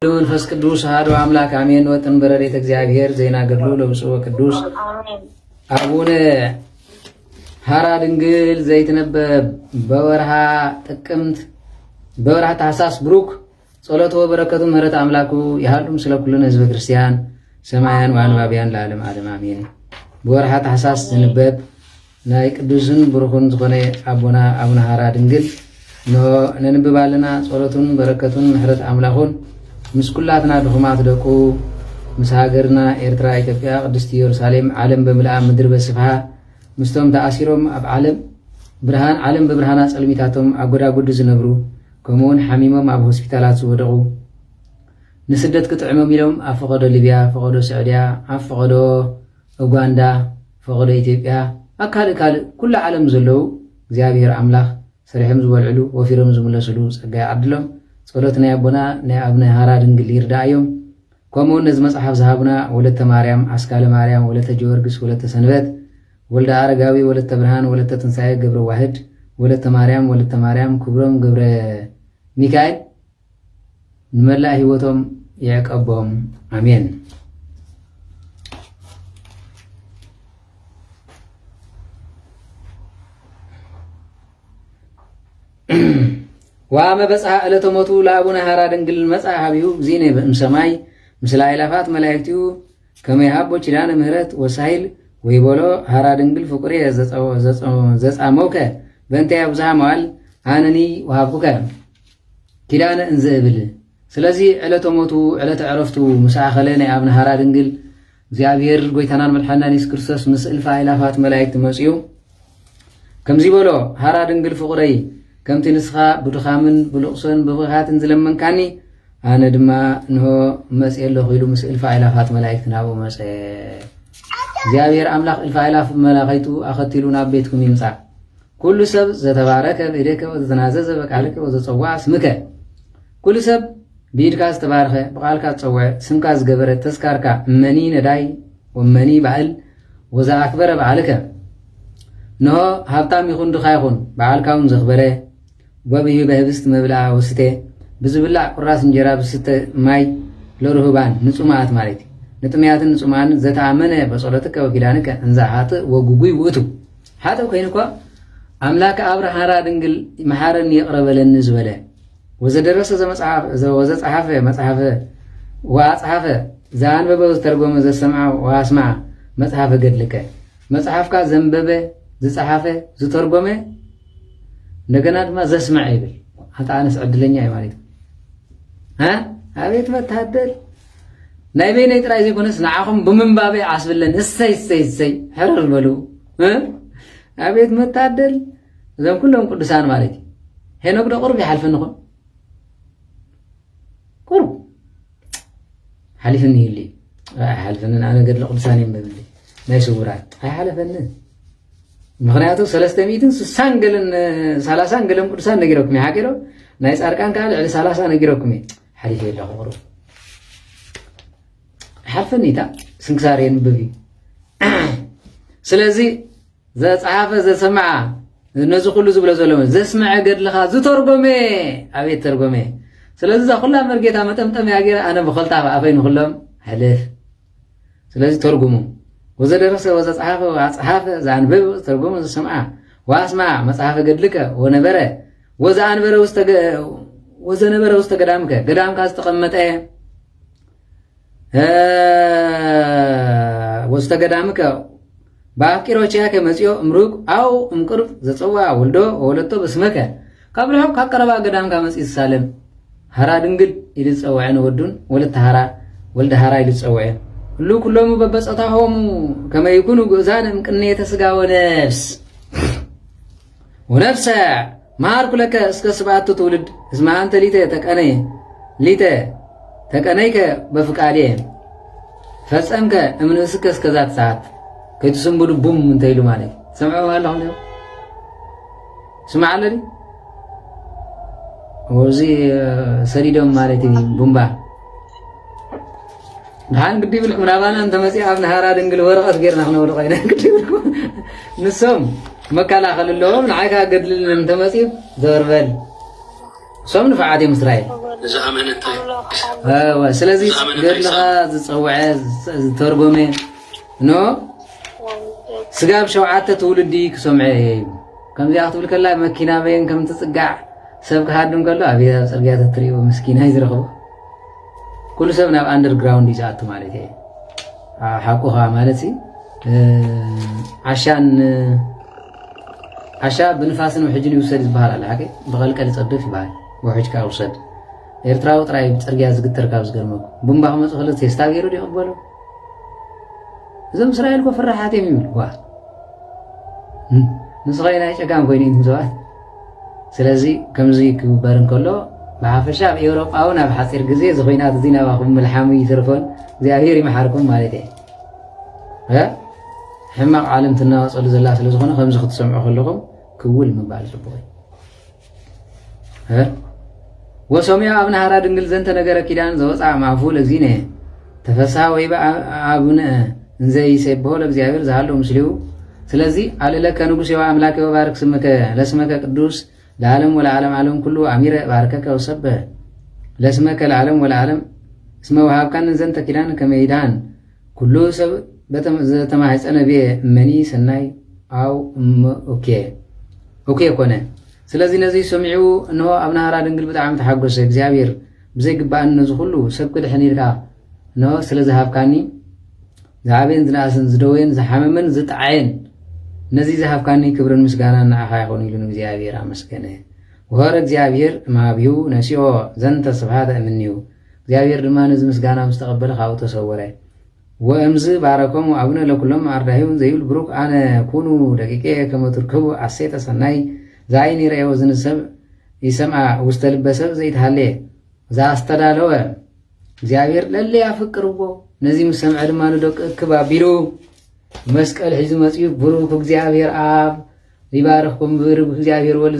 መንፈስ ቅዱስ አሐዱ አምላክ አሜን። ወጥን በረድኤተ እግዚአብሔር ዜና ገድሉ ለብፁዕ ቅዱስ አቡነ ሐራ ድንግል ዘይትነበብ በወርሃ ጥቅምት በወርሃ ታኅሳስ ብሩክ ጸሎቶ በረከቱ ምህረት አምላኩ ያህሉ ምስለ ኩልነ ህዝበ ክርስቲያን ሰማያን ወአንባቢያን ለዓለም ዓለም አሜን። በወርሃ ታኅሳስ ዝንበብ ናይ ቅዱስን ብሩኽን ዝኾነ አቡነ ሐራ ድንግል ነንብባልና ጸሎቱን በረከቱን ምህረት አምላኹን ምስ ኩላትና ድኹማት ደቁ ምስ ሃገርና ኤርትራ ኢትዮጵያ ቅድስቲ ኢየሩሳሌም ዓለም በምልኣ ምድር በስፍሓ ምስቶም ተኣሲሮም ኣብ ዓለም በብርሃና ጸልሚታቶም ኣጎዳጉዲ ዝነብሩ ከምኡውን ሓሚሞም ኣብ ሆስፒታላት ዝወደቑ ንስደት ክጥዕሞም ኢሎም ኣብ ፈቐዶ ሊብያ፣ ፈቐዶ ስዑድያ፣ ኣብ ፈቐዶ ኡጋንዳ፣ ፈቐዶ ኢትዮጵያ ኣብ ካልእ ኩሉ ዓለም ዘለዉ እግዚአብሔር ኣምላኽ ሰሪሖም ዝበልዕሉ ወፊሮም ዝምለስሉ ጸጋ ይዓድሎም። ጸሎት ናይ አቦና ናይ አቡነ ሐራ ድንግል ይርዳእዮም። ከምኡውን ነዚ መጽሓፍ ዝሃቡና ወለተ ማርያም፣ አስካለ ማርያም፣ ወለተ ጊዮርጊስ፣ ወለተ ሰንበት፣ ወልደ አረጋዊ፣ ወለተ ብርሃን፣ ወለተ ትንሣኤ ገብረ ዋህድ፣ ወለተ ማርያም ክብሮም ገብረ ሚካኤል ንመላእ ህይወቶም ይዕቀቦም አሜን። وأما بصح ዕለተ ሞቱ ለአቡነ ሐራ ድንግል መጽአ ሀቢሁ ጊዜነ እምሰማይ ምስለ አእላፋት መላእክቲሁ ከመ ይሃቦ ኪዳነ ምህረት ወሳይል ወይበሎ ሐራ ድንግል ፍቁሬ ዘጻመውከ በእንተ ያብዝሃ መዋዕል አነኒ ወሃብኩከ ኪዳነ እንዘ እብል። ስለዚህ ዕለተ ሞቱ ዕለተ ዕረፍቱ ምስ ኣኸለ ናይ አቡነ ሐራ ድንግል እግዚአብሔር ጎይታናን መድሓኒና ኢየሱስ ክርስቶስ ምስ እልፍ አእላፋት መላእክቲ መጺኡ ከምዚ በሎ ሐራ ድንግል ፍቁረይ ከምቲ ንስኻ ብድኻምን ብልቕሶን ብብኻትን ዝለመንካኒ ኣነ ድማ እንሆ መጽእ ኣለኹ ኢሉ ምስ እልፍ አእላፋት መላእክቲ ናብኡ መጸ። እግዚአብሔር ኣምላኽ እልፍ አእላፍ መላእኽቱ ኣኸቲሉ ናብ ቤትኩም ይምጻእ። ኩሉ ሰብ ዘተባረከ ብኢደከ ወዘተናዘዘ በቃልከ ወዘጸዋዕ ስምከ። ኩሉ ሰብ ብኢድካ ዝተባረኸ ብቓልካ ዝጸውዐ ስምካ ዝገበረ ተስካርካ እመኒ ነዳይ ወመኒ ባዕል ወዘኣክበረ በዓልከ። እንሆ ሃብታም ይኹን ድኻ ይኹን በዓልካ እውን ዘኽበረ ወብዩ በህብስት መብልዓ ወስተ ብዝብላዕ ቁራስ እንጀራ ብስተ ማይ ለርህባን ንጹማት ማለት ንጥምያትን ንጹማንን ዘተኣመነ በጸሎትከ ወኪዳንከ እንዛ ሃጥእ ወጉጉይ ውእቱ። ሓጥእ ኮይኑ እኳ ኣምላከ አብርሃ ሐራ ድንግል መሓረኒ የቕረበለኒ ዝበለ ወዘደረሰ ወዘጸሓፈ መጽሓፈ ወአጽሓፈ ዘአንበበ ዝተርጎመ ዘሰምዐ ወአስማዐ መጽሓፈ ገድልከ። መጽሓፍካ ዘንበበ ዝጸሓፈ ዝተርጎመ እንደገና ድማ ዘስማዕ ይብል። አንተ ኣነስ ዕድለኛ እዩ ማለት አቤት መታደል ናይ በይነይ ጥራይ ዘይኮነስ ንዓኹም ብምንባቤ ዓስብለን እሰይ እሰይ እሰይ ሕርር በሉ። አቤት መታደል እዞም ኩሎም ቅዱሳን ማለት እዩ። ሄኖክ ዶ ቁርብ ይሓልፈንኹም ቁርብ ሓሊፍኒ ይሊ ኣይሓልፈንን ኣነ ገድሊ ቅዱሳን የንበብሊ ናይ ስውራት ኣይሓለፈንን። ምክንያቱ 360 ገለን 30 ገለን ቅዱሳን ነጊረኩም እየ ሓቂሮ ናይ ጻድቃን ከዓ ልዕሊ 30 ነጊረኩም እየ ሓሊፈ የለኹ ቁርብ ሓልፈኒ ኢታ ስንክሳር የንብብ እዩ። ስለዚ ዘጸሓፈ ዘሰምዐ ነዚ ኩሉ ዝብሎ ዘሎ ዘስምዐ ገድልኻ ዝተርጎመ ኣቤት ተርጎመ። ስለዚ እዛ ኩላ መርጌታ መጠምጠምያ ገይረ ኣነ ብኸልታ ኣፈይ ንኩሎም ሕልፍ። ስለዚ ተርጉሙ ወዘደረሰ ወዘጸሓፈ ወአጽሓፈ ዘአንበበ ተርጎመ ዘሰምዐ ወአስማዐ መጽሐፈ ገድልከ ወነበረ ወዘነበረ ውስተ ገዳምከ ገዳምካ ዝተቐመጠ ውስተ ገዳምከ በአፍቂሮችያከ መጽዮ እምሩቅ አው እምቅርብ ዘጸዋዕ ወልዶ ወለቶ በስመከ ካብ ርሑቕ ካብ ቀረባ ገዳምካ መጽኢ ዝሳለም ሐራ ድንግል ኢሉ ዝጸውዐ ንወዱን ወለተ ሐራ ወልደ ሐራ ኢሉ ዝጸውዐ ሁሉ ኩሎሙ በበጸታሆሙ ከመ ይኩኑ ግእዛነ እምቅኔተ ሥጋ ወነፍሰ መሃርኩ ለከ እስከ ስብዓቱ ትውልድ እስመ አንተ ሊተ ተቀነይከ በፍቃዴ ፈጸምከ እምንእስከ እስከዛት ሰዓት ከይትስምብሉ ቡም እንተይሉ ማለት ሰምዑ ኣለኹም سمع لي وزي سريدهم مالتي بومبا نحن قد يقولكم نابانا أنت مسيح ابن هارا دنقل ورقة غيرنا احنا ورقينا قد يقولكم نسوم مكالا خلو اللهم نعيكا قد لنا أنت مسيح دور بال سوم نفعاتي مسرائيل سلازي قد لغا زتصوعي زترقومي نو سقاب شوعاتة تولدي كسومعي كم زي أخطب لك الله مكينا بين كم تسقع سبك هادم قال له أبيها سرقات التريو مسكين هاي زرخو كل سبنا بأندر جراوند يجاتو مالتي حقوها مالتي عشان بنفاسن وحجن يوسد بحال على حكي بغلق اللي تصدف بحال وحجك أوسد إرتراو تراي بترقيا زقتر كابس قرمك بمباهم مسخلت يستاغيرو دي أقبلو زم إسرائيل كو فرحاتي ميمل واه نسخينا إيش أقام كوينين مزوات سلازي كمزي كبارن كله بعافشة بأوروبا أو نبحثير جزء زخينات زينا باخم ملحمي يترفون زي أهيري محاركم مالتي ها حماق عالم تناوص على زلا سلازخنا خمسة خط سمع خلقهم كول مبالغ بوي ها وسميع ابن هرا دنجل زنت نجار كيدان زوصع معفول زينه تفسها ويبا ابن زي يسبحوا لእግዚአብሔር زهالو مسليو ስለዚህ አለለከ ንጉሥ የዋ አምላክ ወባርክ ስምከ ለስመከ ቅዱስ ለዓለም ወለዓለም ዓለም ኩሉ አሚረ ባርከከ ወሰበ ለስመከ ለዓለም ወለዓለም እስመ ወሃብካን ዘንተ ኪዳን ከመይዳን ኩሉ ሰብ በተማህፀነ ቤ መኒ ሰናይ አው ኦኬ ኮነ ስለዚህ ነዚህ ሰሚዑ እንሆ አብና ሃራ ድንግል በጣም ተሐጎሰ እግዚአብሔር ብዘይግባእን ነዚ ሁሉ ሰብ ክድሕኒልካ ነው ስለዚህ ሃብካኒ ዛቤን ዝናስን ዝደወን ዝሐመመን ዝጣዓን ነዚህ ዝሃብካኒ ክብርን ምስጋና ንዓኻ ይኹን ኢሉን እግዚአብሔር አመስገነ ወሆረ እግዚአብሔር ማቢው ነሲኦ ዘንተ ስብሃተ እምኒው እግዚአብሔር ድማ ነዚ ምስጋና ምስተቀበለ ካብኡ ተሰወረ ወእምዝ ባረኮሙ አቡነ ለኩሎም አርዳሂውን ዘይብል ብሩክ አነ ኩኑ ደቂቄ ከመ ትርከቡ ዓሴተ ሰናይ ዛይኒ ረአዮ ዝንሰብ ይሰምዓ ውስተ ልበ ሰብ ዘይትሃልየ ዘአስተዳለወ እግዚአብሔር ለለ ያፍቅርዎ ነዚህ ምሰምዐ ድማ ንደቅ ክባቢሉ መስቀል ሒዙ መጽዩ ብሩክ እግዚአብሔር አብ ይባርክኩም ብሩክ እግዚአብሔር ወልድ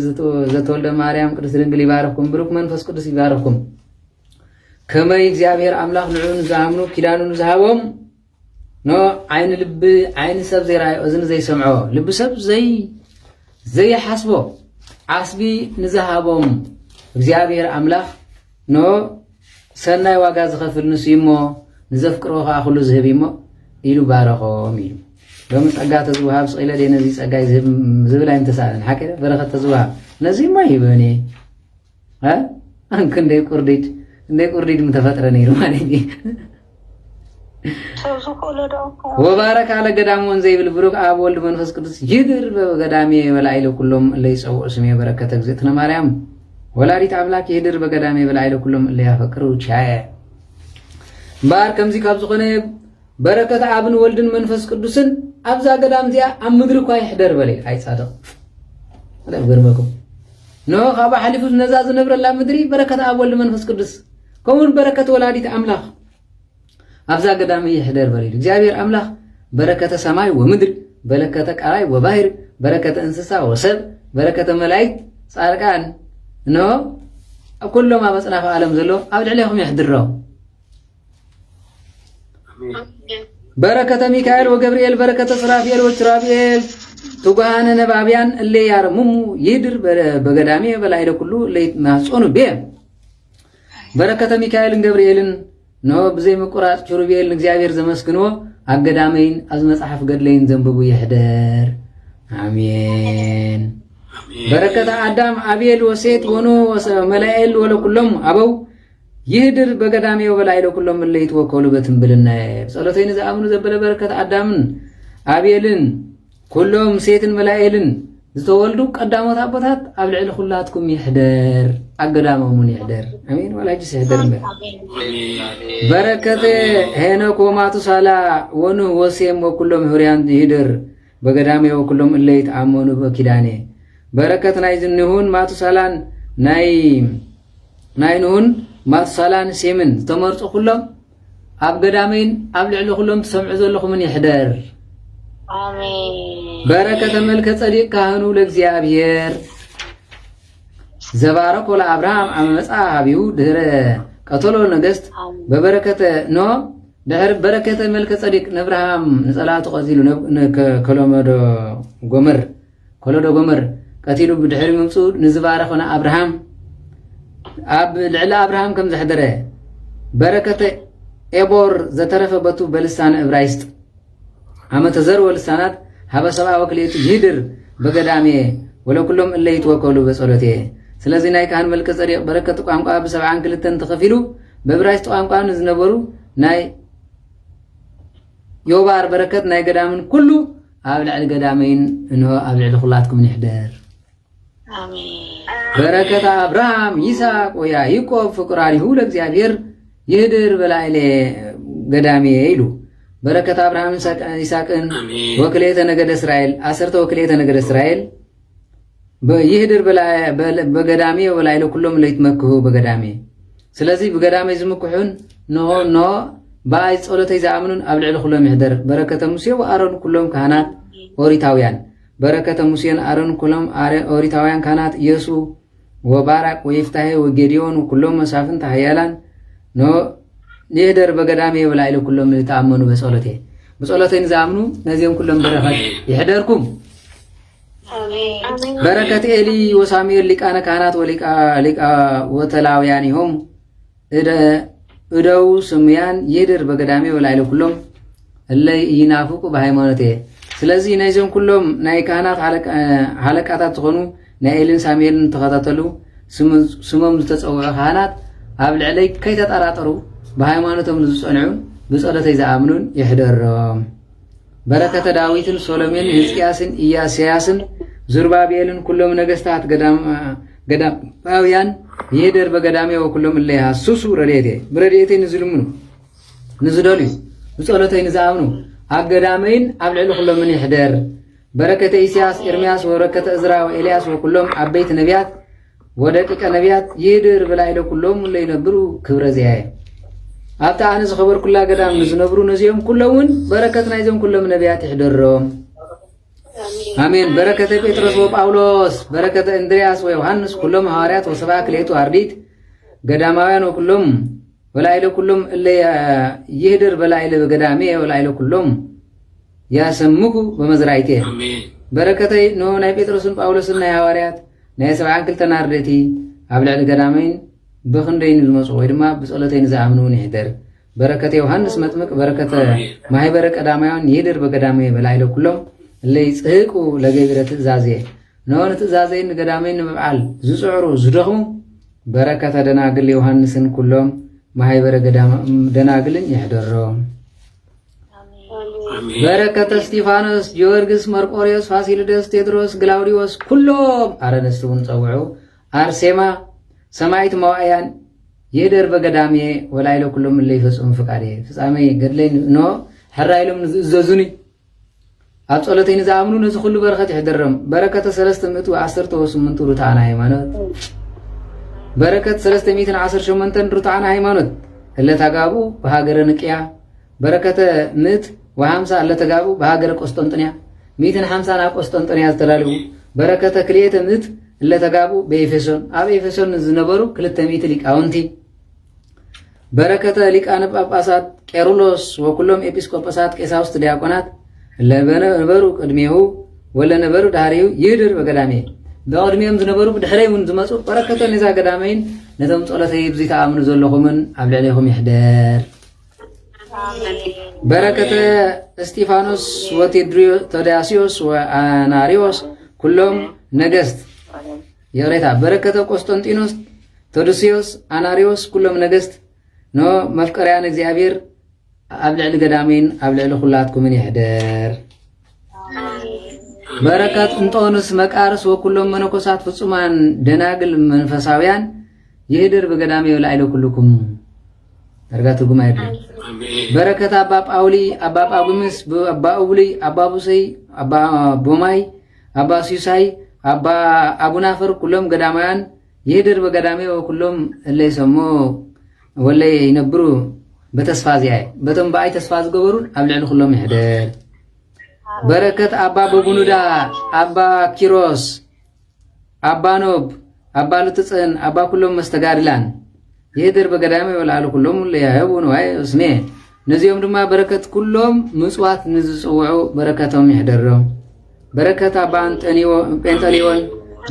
ዘተወልደ ማርያም ቅድስት ድንግል ይባርክኩም ብሩክ መንፈስ ቅዱስ ይባርክኩም ከመይ እግዚአብሔር አምላክ ንዑን ዝአምኑ ኪዳኑን ዝሃቦም ኖ ዓይን ልብ ዓይን ሰብ ዘይራእዮ እዝን ዘይሰምዖ ልብ ሰብ ዘይሓስቦ ዓስቢ ንዝሃቦም እግዚአብሔር አምላክ ኖ ሰናይ ዋጋ ዝኸፍል ንሱ እሞ ንዘፍቅሮ ከዓ ኩሉ ዝህብ እሞ ኢሉ ባረኾም ኢሉ ሎሚ ጸጋ ተዝውሃብ ስቂለ ደ ነዚ ጸጋ ዝብል ኣይምተሳለን ሓቂረ በረኸት ተዝውሃብ ነዚ እሞ ይበኒ ክንደይ ቁርዲድ ምተፈጥረ ነይሩ ማለት እዩ ወባረክ አለ ገዳሞን ዘይብል ብሩክ አብ ወልድ መንፈስ ቅዱስ ይድር በገዳሜ በላይለ ኩሎም ለይጸውዑ ስሜ በረከተ እግዝእትነ ማርያም ወላዲት አምላክ ይድር በገዳሜ በላይለ ኩሎም ለያፈቅሩ ቻየ ባር ከምዚ ካብ ዝኾነ በረከተ አብን ወልድን መንፈስ ቅዱስን አብዛ ገዳም እዚኣ ኣብ ምድሪ እኳ ይሕደር በለ ኣይፃድቕ ወላሂ ገርመኩም ኖ ካብ ሓሊፉ ነዛ ዝነብረላ ምድሪ በረከተ አብ ወልድ መንፈስ ቅዱስ ከምኡውን በረከተ ወላዲት አምላክ አብዛ ገዳም ይሕደር በለ እግዚአብሔር አምላክ በረከተ ሰማይ ወምድር በረከተ ቃላይ ወባህር በረከተ እንስሳ ወሰብ በረከተ መላእክት ጻድቃን ኖ ኩሎም ኣብ ኣጽናፈ ዓለም ዘሎ ኣብ ልዕሊኹም ይሕድሮም በረከተ ሚካኤል ወገብርኤል በረከተ ስራፊኤል ወትራፊኤል ትጓሃነ ነባብያን እለ ያርሙሙ ይድር በገዳሜ በላይለ ኩሉ ለይትማጾኑ ቤ በረከተ ሚካኤልን ገብርኤልን ኖ ብዘይ ምቁራጽ ኪሩቤልን እግዚአብሔር ዘመስግንዎ ኣብ ገዳመይን ኣብ መጽሓፍ ገድለይን ዘንብቡ ይሕደር አሜን በረከተ አዳም አቤል ወሴት ወኖ መላኤል ወለኩሎም አበው ይህድር በገዳሜ በላይለ ኩሎም ለይት ወከሉ በትንብልና ጸሎተይን ዘአምኑ ዘበለ በረከተ አዳምን አቤልን ኩሎም ሴትን መላኤልን ዝተወልዱ ቀዳሞት አቦታት ኣብ ልዕሊ ኩላትኩም ይሕደር አገዳሞሙን ይሕደር አሜን ወላጅ ይሕደር በረከተ ሄኖክ ወማቱሳላ ወኑ ወሴም ወኩሎም ሁሪያን ይሕደር በገዳሜ ወኩሎም ለይት አመኑ በኪዳኔ በረከት ናይ ዝንሁን ማቱሳላን ናይ ንሁን ማቱሳላን ሴምን ዝተመርጹ ኩሎም ኣብ ገዳመይን ኣብ ልዕሊ ኩሎም ትሰምዑ ዘለኹምን ይሕደር አሜን በረከተ መልከ ጸዲቅ ካህኑ ለእግዚአብሔር زبارك ولا أبراهام عم مسعى هبيو دهر قتلوا النجست ببركة نو دهر بركة ملك صديق نبراهام نصلاة قتيلو كلومدو غمر قتيلو بدحر ممسود نزبارك ونا أبراهام لعل أبراهام كم زحدره بركة إبور زترف بتو بلسان إبرايست عم تزر ولسانات هبا سبع وكليت جيدر بقدامي ولو كلهم اللي يتوكلوا بصلوته ስለዚህ ናይ ካህን መልከ ጸዲቅ በረከት ቋንቋ ብ70 ክልተን ተኸፊሉ በዕብራይስጥ ቋንቋ ዝነበሩ ናይ ዮባር በረከት ናይ ገዳምን ኩሉ ኣብ ልዕሊ ገዳመይን እንሆ ኣብ ልዕሊ ኩላትኩም ይሕደር አሜን በረከት አብርሃም ይስሐቅ ወያዕቆብ ፍቁራኒሁ ለእግዚአብሔር ይህድር በላዕሌ ገዳሜ ይሉ በረከት አብርሃም ይስሐቅን ወክሌተ ነገደ እስራኤል 10 ወክሌተ ነገደ እስራኤል ይህድር በገዳሜ ወላይለ ኩሎም ለይትመክሁ በገዳሜ ስለዚህ በገዳሜ ዝምክሑን ኖ ባይ ጸሎተይ ዝኣምኑን ኣብ ልዕሊ ኩሎም ይሕደር በረከተ ሙሴ ወአሮን ኩሎም ካህናት ኦሪታውያን በረከተ ሙሴን አሮን ኩሎም ኦሪታውያን ካህናት ኢየሱ ወባራቅ ወይፍታሄ ወጌዲዮን ኩሎም መሳፍንት ኃያላን ኖ ይህደር በገዳሜ ወላይለ ኩሎም ለይተኣመኑ በጸሎተይ ዝኣምኑ ነዚኦም ኩሎም በረከት ይሕደርኩም በረከት ኤሊ ወሳሙኤል ሊቃነ ካህናት ወሊቃ ወተላውያን ይሆም እደው ስሙያን ይድር በገዳሜ ወላይለ ኩሎም እለይ ይናፍቁ በሃይማኖቴ ስለዚህ ነዚኦም ኩሎም ናይ ካህናት ሓለቃታት ዝኾኑ ናይ ኤሊን ሳሙኤልን ተኸታተሉ ስሞም ዝተጸውዑ ካህናት ኣብ ልዕለይ ከይተጠራጠሩ በሃይማኖቶም ዝጸንዑ ብጸሎተይ ዝኣምኑን ይሕደሮም በረከተ ዳዊትን ሶሎሞን ሕዝቅያስን ኢያስያስን ዙርባቤልን ኩሎም ነገስታት ገዳማውያን ይህደር በገዳሜ ወኩሎም እለ ያሱሱ ረድኤቴ ብረድኤቴ ንዝልምኑ ንዝደልዩ ብጸሎተይ ንዝኣምኑ ኣብ ገዳመይን ኣብ ልዕሊ ኩሎምን ይሕደር በረከተ ኢሳያስ ኤርምያስ ወበረከተ እዝራ ወኤልያስ ወኩሎም ዓበይቲ ነቢያት ወደቂቀ ነቢያት ይህድር በላዕለ ኩሎም ለይነብሩ ክብረ ዚያየ ኣብታ ኣነ ዝኸበርኩላ ገዳም ንዝነብሩ ነዚኦም ኩሎምን በረከት ናይዞም ኩሎም ነቢያት ይሕደሮም አሜን በረከተ ጴጥሮስ ወጳውሎስ በረከተ እንድርያስ ወዮሐንስ ኩሎም ሐዋርያት ወሰብዓ ክልኤቱ አርድእት ገዳማውያን ወኩሎም ወላይለ ኩሎም እለ ይህድር በላይለ በገዳሜ ወላይለ ኩሎም ያሰምኩ በመዝራይቴ በረከተ ኖ ናይ ጴጥሮስን ጳውሎስን ናይ ሐዋርያት ናይ 72 አርድእቲ ኣብ ልዕሊ ገዳመይን ብኽንደይን ዝመጹ ወይ ድማ ብጸሎተይን ዝኣምኑን ይሕደር በረከተ ዮሐንስ መጥምቅ በረከተ ማህበረ ቀዳማውያን ይህድር በገዳሜ በላይለ ኩሎም اللي يصحقوا لجبرة تزازيه نون تزازين قدامين مبعال زعرو زدخم بركة دناقل يوحنسن كلهم ما هي بركة دناقلن يحضرهم بركة استيفانوس جورجس مرقوريوس فاسيلدس تيدروس غلاوديوس كلهم أرنستون صوعوا أرسما سمايت موعيان يدر بقدامي ولا يلو كلهم اللي يفسهم فقاريه فسامي قدلين نو حرايلهم زوزوني ኣብ ጸሎተይ ንዝኣምኑ ነዚ ኩሉ በረከት ይሕደሮም በረከተ 318 ሩታዓና ሃይማኖት በረከት 318 ሩታዓና ሃይማኖት ለተጋቡ በሀገረ ንቅያ በረከተ 150 ለተጋቡ በሀገረ ቆስጠንጥንያ 150 ና ቆስጠንጥንያ ዝተዳልዩ በረከተ 200 ለተጋቡ በኤፌሶን ኣብ ኤፌሶን ዝነበሩ 200 ሊቃውንቲ በረከተ ሊቃነ ጳጳሳት ቄርሎስ ወኩሎም ኤጲስቆጶሳት ቀሳውስት ዲያቆናት ለነበሩ ቅድሜው ወለ ነበሩ ዳሪው ይድር በገዳሜ በቅድሜም ዝነበሩ ብድሕረይውን ዝመጹ በረከተ ነዛ ገዳመይን ነቶም ጸሎተይ ብዚታ ኣምኑ ዘለኹምን ኣብ ልዕለይኹም ይሕደር በረከተ እስጢፋኖስ ወቴዎዳስዮስ ወአናሪዎስ ኩሎም ነገስት የሬታ በረከተ ቆስጠንጢኖስ ቴዎዶስዮስ አናሪዎስ ኩሎም ነገስት ኖ መፍቀርያን እግዚአብሔር ኣብ ልዕሊ ገዳሜን ኣብ ልዕሊ ኩላትኩምን ይሕደር በረከት እንጦንስ መቃርስ ወኩሎም መነኮሳት ፍጹማን ደናግል መንፈሳውያን ይህድር በገዳሜ ወላይለ ኩልኩም ደርጋቱ ጉማይድ በረከት አባ ጳውሊ አባ ጳጉምስ አባ ኡብሊ አባ ቡሰይ አባ ቦማይ አባ ሲሳይ አባ አቡናፈር ኩሎም ገዳማውያን ይህድር በገዳሜ ወኩሎም ለይሰሞ ወለይ ይነብሩ በተስፋ ዚያይ በቶም ባይ ተስፋ ዝገበሩን ኣብ ልዕሊ ኩሎም ይሕደር በረከት አባ በቡኑዳ አባ ኪሮስ አባ ኖብ አባ ልትጽህን አባ ኩሎም መስተጋድላን ይህድር በገዳሜ ወላሉ ኩሎም ለያህቡ ንዋይ እስሜ ነዚኦም ድማ በረከት ኩሎም ምጽዋት ንዝጽውዑ በረከቶም ይሕደሮም በረከት አባ ጴንጠሊዮን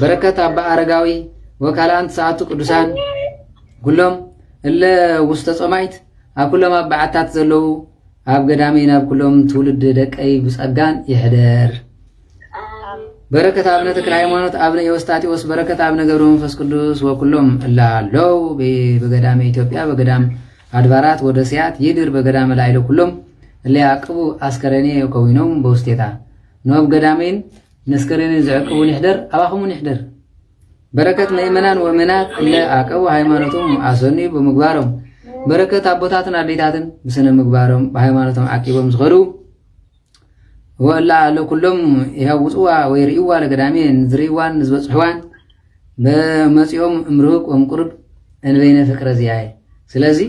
በረከት አባ አረጋዊ ወካላን ሰዓቱ ቅዱሳን ኩሎም እለ ውስተ ጾማይት ኣብ ኩሎም ኣብ በዓታት ዘለዉ ኣብ ገዳሜ ናብ ኩሎም ትውልድ ደቀይ ብጸጋን ይሕደር በረከት አብነ ተክለ ሃይማኖት አብነ የወስጣጢዎስ በረከት አብነ ገብረ መንፈስ ቅዱስ ወኩሎም እላለው በገዳሜ ኢትዮጵያ በገዳም አድባራት ወደ ሲያት ይድር በገዳም ላይ ለኩሎም ለያቅቡ አስከረኔ የኮዊኖም በውስቴታ ኖብ ገዳሜን ነስከረኔ ዘዕቅቡን ይሕደር አባኹሙን ይሕደር በረከት ምእመናን ወምእመናት ለአቅቡ ሃይማኖቶም አሰኒ በምግባሮም በረከት አቦታትን አዴታትን በስነ ምግባሮም በሃይማኖቶም አቂቦም ዝኸዱ ወላ ለኩሎም ይሃውጽዋ ወይ ርእዋ ለገዳሜ ዝርእዋን ዝበጽሕዋን በመጽኦም እምርቅ ወምቁርብ እንበይነ ፍቅረ ዚያየ ስለዚህ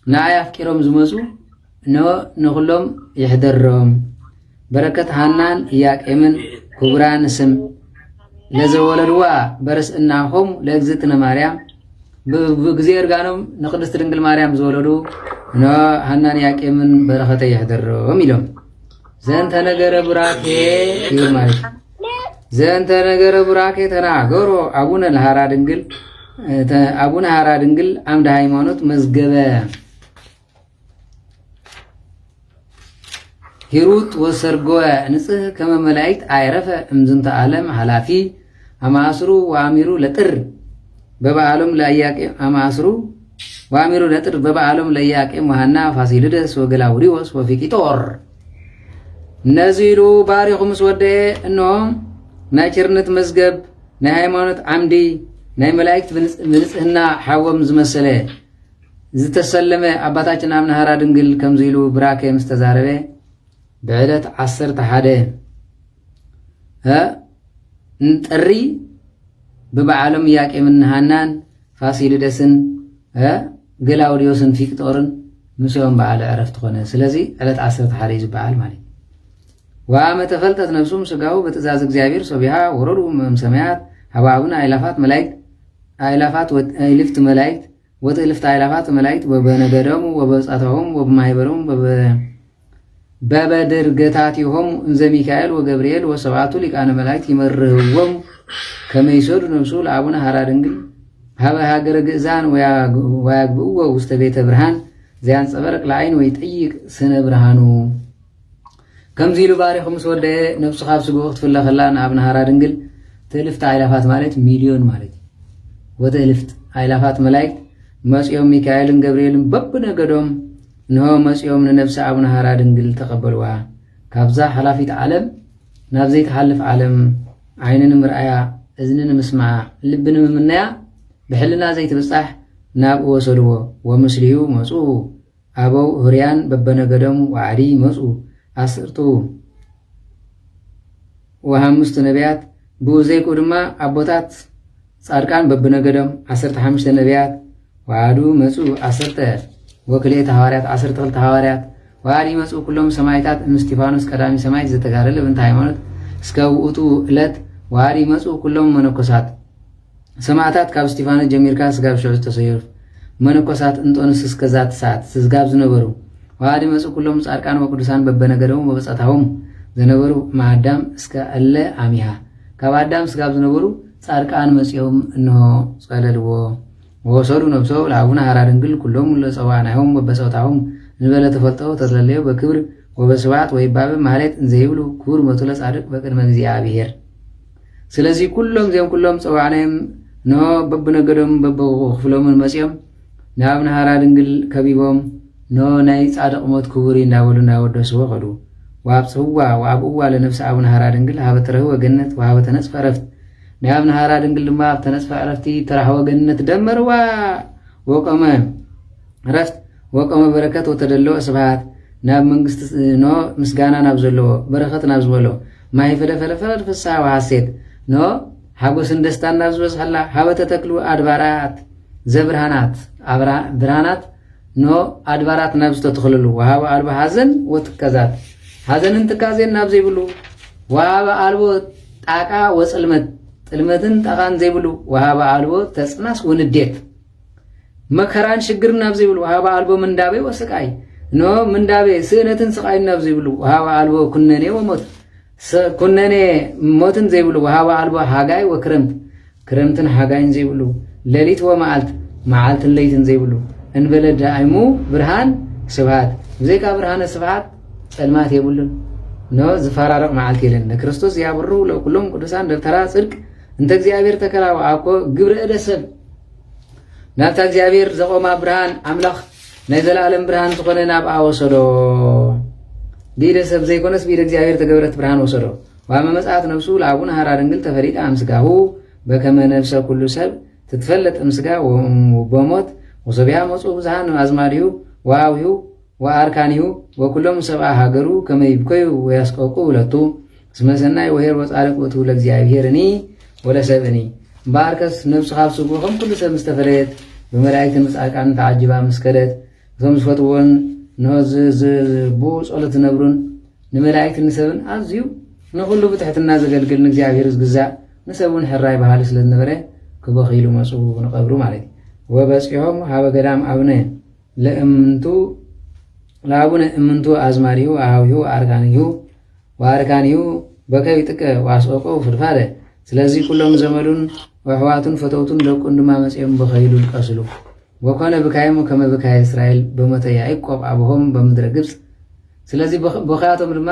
ንኣይ አፍቂሮም ዝመጹ ንኹሎም ይሕደሮም በረከት ሃናን ኢያቄምን ክቡራን ስም ለዘወለድዋ በርስእናሆም ለእግዝእትነ ማርያም በጊዜ እርጋኖም ንቅድስት ድንግል ማርያም ዝወለዱ ሃናን ኢያቄምን በረከተ ይሕደሮም ኢሎም ዘንተ ነገረ ቡራኬ ይማይ ዘንተ ነገረ ቡራኬ ተናገሮ አቡነ ለሃራ ድንግል አቡነ ሃራ ድንግል አምደ ሃይማኖት መዝገበ ሂሩት ወሰርጎ ንጽህ ከመ መላእክት አይረፈ እምዝንተ ዓለም ኃላፊ አማስሩ ወአሚሩ ለጥር በበዓሎም ለኢያቄም አማስሩ ወአሚሩ ለጥር በበዓሎም ለኢያቄም ወሐና ፋሲለደስ ወገላውዲዮስ ወፊቂጦር ነዚሉ ባሪኹም ስወደ እነሆም ናይ ቸርነት መዝገብ ናይ ሃይማኖት ዓምዲ ናይ መላእክት ብንጽህና ሓወም ዝመሰለ ዝተሰለመ አባታችን አቡነ ሃራ ድንግል ከምዚሉ ብራኬ ምስተዛረበ በዕለት 11 ጥሪ በበዓሎም ኢያቄምን ሃናን ፋሲለደስን ገላውዲዮስን ፊቅጦርን ምስዮም በዓለ ዕረፍት ኾነ ስለዚህ ዕለት 11 ይዝበዓል ማለት ወአመ ተፈልጠት ነፍሱም ስጋው በትእዛዝ እግዚአብሔር ሶቢሃ ወረዱ ሰማያት ሀባቡን አይላፋት መላእክት አይላፋት ወእልፍት መላእክት ወእልፍት አይላፋት መላእክት በበነገዶሙ ወበጻታሆሙ ወበማህበሮሙ በበድርገታቲሆሙ እንዘ ሚካኤል ወገብርኤል ወሰብዓቱ ሊቃነ መላእክት ይመርህዎሙ ከመ ይሰዱ ነፍሱ ለአቡነ ሃራ ድንግል ሀበ ሀገረ ግእዛን ወያግብእዎ ውስተ ቤተ ብርሃን ዘያንጸበረቅ ለዓይን ወይጠይቅ ስነ ብርሃኑ ከምዚሉ ባሪኹም ስወደ ነፍሱ ካብ ስጉ ክትፍለ ንአቡነ ሃራ ድንግል ትእልፍት አይላፋት ማለት ሚሊዮን ማለት ወትእልፍት አይላፋት መላእክት መጽኦም ሚካኤልን ገብርኤልን በብነገዶም እንሆ መጽኦም ንነፍሲ አቡነ ሃራ ድንግል ተቀበልዋ ካብዛ ሓላፊት ዓለም ናብ ዘይተሓልፍ ዓለም ዓይንን ምርአያ እዝንን ምስማዓ ልብን ምምናያ ብሕልና ዘይትብጻሕ ናብ ወሰድዎ ወምስሊሁ መጹ አበው ህርያን በበነገዶም ወዓዲ መጹ 10 ወ5 ነቢያት ብኡዘይኩ ድማ አቦታት ጻድቃን በብነገዶም 15 ነቢያት ወዓዱ መጹ 10 ወክልኤተ ሐዋርያት 12 ሐዋርያት ወዓዲ መጹ ኩሎም ሰማዕታት እስጢፋኖስ ቀዳሚ ሰማዕት ዘተጋደለ በእንተ ሃይማኖት እስከ ውእቱ ዕለት ወዓዲ መጹ ኩሎም መነኮሳት ሰማዕታት ካብ እስጢፋኖስ ጀሚርካ ስጋብ ሽዑ ተሰይሩ መነኮሳት እንጦንስ እስከዛት ሰዓት ስጋብ ዝነበሩ ወዓዲ መጹ ኩሎም ጻድቃን ወቅዱሳን በበነገዶም ወበጻታሆም ዘነበሩ ማዳም እስከ አለ አሚሃ ካብ አዳም ስጋብ ዝነበሩ ጻድቃን መጽኦም እንሆ ጸለልዎ ወሰዱ ነብሶ ለአቡነ ሃራ ድንግል ኩሎም ለጸዋዕናዮም ወበጸውታዎም ንበለ ተፈልጠው ተዘለዩ በክብር ወበስብሐት ወይባብ ማለት እንዘይብሉ ክቡር መቱ ለጻድቅ በቅድመ እግዚአብሔር ስለዚህ ኩሎም ዚኦም ኩሎም ጸዋዕናዮም ነው በብነገዶም በብኽፍሎምን መጽኦም ንአቡነ ሃራ ድንግል ከቢቦም ነው ናይ ጻድቅ ሞት ክቡር እንዳበሉ እንዳወደስዎ ኸዱ ወአብጽሕዋ ወአብእዋ ለነፍሲ አቡነ ሃራ ድንግል ሀበ ተረህወ ገነት ወሀበ ተነጽፈ ዕረፍት ንአቡነ ሃራ ድንግል ድማ ኣብ ተነጽፈ ዕረፍቲ ተራህወ ገነት ደመርዋ ወቆመ ዕረፍት ወቆመ በረከት ወተደለወ ስብሐት ናብ መንግስቲ ኖ ምስጋና ናብ ዘለዎ በረከት ናብ ዝበሎ ማይ ፈለፈለፈለ ፍስሓ ወሐሴት ኖ ሓጎስን ደስታን ናብ ዝበዝሐላ ሀበ ተተክሉ አድባራት ዘብርሃናት ብርሃናት ኖ አድባራት ናብ ዝተተኽልሉ ወሃበ አልቦ ሓዘን ወትካዛት ሓዘንን ትካዜን ናብ ዘይብሉ ወሃበ አልቦ ጣቃ ወጽልመት ጥልመትን ጠቃን ዘይብሉ ወሃባ አልቦ ተጽናስ ወንዴት መከራን ሽግርን ናብ ዘይብሉ ወሃባ አልቦ ምንዳቤ ወስቃይ ኖ ምንዳቤ ስእነትን ስቃይን ናብ ዘይብሉ ወሃባ አልቦ ኩነኔ ወሞት ኩነኔ ሞትን ዘይብሉ ወሃባ አልቦ ሃጋይ ወክረምት ክረምትን ሃጋይን ዘይብሉ ሌሊት ወመዓልት መዓልትን ለይትን ዘይብሉ እንበለ ዳይሙ ብርሃን ስብሃት ብዘይካ ብርሃነ ስብሃት ጸልማት የብሉን ኖ ዝፈራረቕ መዓልት የለን ለክርስቶስ ያብሩ ለኩሎም ቅዱሳን ደብተራ ጽድቅ እንተ እግዚአብሔር ተከላው አኮ ግብረ እደሰብ ናብታ እግዚአብሔር ዘቆማ ብርሃን አምላኽ ናይ ዘላለም ብርሃን ዝኾነ ናብ ወሰዶ ቢደ ሰብ ዘይኮነስ ቢደ እግዚአብሔር ተገብረት ብርሃን ወሰዶ ዋመ መጽአት ነፍሱ ለአቡነ ሐራ ድንግል ተፈሪጣ አምስጋሁ በከመ ነፍሰ ኩሉ ሰብ ትትፈለጥ ምስጋ ወሞት ወሰቢያ መጹ ብዙሃን አዝማዲሁ ወአዊሁ ወአርካኒሁ ወኩሎም ሰብአ ሀገሩ ከመ ይብከዩ ወያስቆቁ ሁለቱ እስመ ሰናይ ወሄር ወጻድቅ ውእቱ ለእግዚአብሔርኒ ወለሰብእኒ ባርከስ ነፍሱ ካብ ስጉኹም ኩሉ ሰብ ምስተፈለየት ብመላእክትን ጻድቃንን ተዓጅባ ምስከደት እቶም ዝፈትዎን ንህዝቡ ጸሎት ነብሩን ንመላእክትን ንሰብን ኣዝዩ ንኹሉ ብትሕትና ዘገልግል ንእግዚአብሔር ዝግዛእ ንሰብን ሕራይ ባህሊ ስለ ዝነበረ ክበኺሉ መፁ ንቐብሩ ማለት እዩ ወበፂሖም ሃበ ገዳም አቡነ ለአቡነ እምንቱ አዝማሪሁ አሃዊሁ ወአርካኒሁ በከይ ጥቀ ዋስቆቆ ፍድፋደ ስለዚህ ኩሎም ዘመዱን ወሕዋቱን ፈተውቱን ደቁን ድማ መጽኦም በኸይሉ ልቀስሉ ወኮነ ብካየሙ ከመ ብካየ እስራኤል በሞተ ያዕቆብ አብሆም በምድረ ግብፅ ስለዚህ በኸያቶም ድማ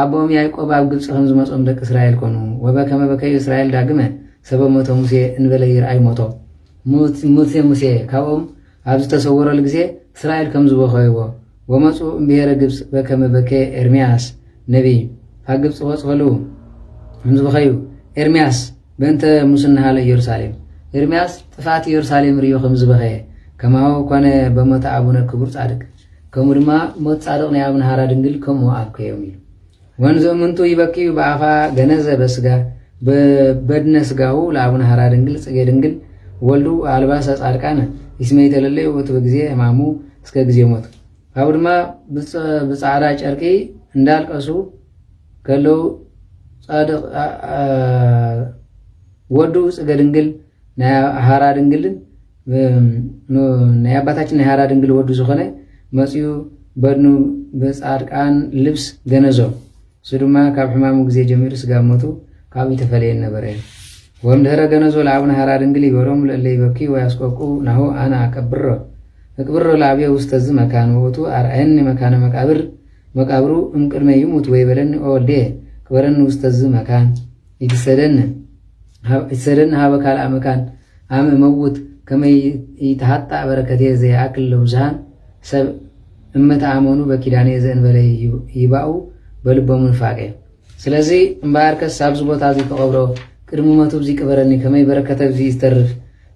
አቦም ያዕቆብ ኣብ ግብፅ ከም ዝመጾም ደቂ እስራኤል ኮኑ ወበከመ በከዩ እስራኤል ዳግመ ሰበ ሞተ ሙሴ እንበለ ይርአይ ሞቶ ሙሴ ካብኦም ኣብ ዝተሰወረሉ ግዜ እስራኤል ከም ዝበኸይዎ ወመፁ እምብሔረ ግብፅ በከመ በከ ኤርምያስ ነቢይ ካብ ግብፅ ወፅኸሉ ከም ዝበኸዩ ኤርምያስ በእንተ ሙስናሃለ ኢየሩሳሌም ኤርምያስ ጥፋት ኢየሩሳሌም ርዮ ከም ዝበኸየ ከማው ኮነ በሞተ አቡነ ክቡር ጻድቅ ከምኡ ድማ ሞት ጻድቅ ናይ አቡነ ሐራ ድንግል ከምኡ ኣብከዮም ኢሉ ወንዞ ምንቱ ይበኪዩ በአፋ ገነዘ በስጋ በበድነ ስጋሁ ለአቡነ ሐራ ድንግል ጽጌ ድንግል ወልዱ አልባሰ ጻድቃነ ይስመ የተለለዩ ወቱ በጊዜ ሕማሙ እስከ ጊዜ ሞቱ ካብኡ ድማ ብጻዕዳ ጨርቂ እንዳልቀሱ ከለው ጻድቅ ወዱ ጽጌ ድንግል ናይ ሐራ ድንግልን ናይ አባታችን ናይ ሐራ ድንግል ወዱ ዝኾነ መጽዩ በድኑ በጻድቃን ልብስ ገነዞ እሱ ድማ ካብ ሕማሙ ጊዜ ጀሚሩ ስጋ ሞቱ ካብ ተፈለየ ነበረ ወምድኅረ ገነዞ ለአቡነ ሐራ ድንግል ይበሎም ለለ ይበኪ ወያስቆቁ ናሁ አነ አቅብሮ ለአብየ ውስተ ዝ መካን ወቱ አርአየኒ መካነ መቃብሩ እምቅድመ ይሙት ወይበለኒ ወልዴ ቅበረኒ ውስተ ዝ መካን ይትሰደኒ ሃበ ካልአ መካን አመ መውት ከመ ይተሃጣ በረከቴ ዘየአክል ለብዙሃን ሰብ እመተአመኑ በኪዳኔ ዘእንበለ ይባኡ በልቦም ንፋቄ ስለዚህ እምበኣርከስ ኣብዚ ቦታ እዚ ከቐብሮ ቅድሚ ሞቱ እዚ ቅበረኒ ከመይ በረከተ እዚ ዝተርፍ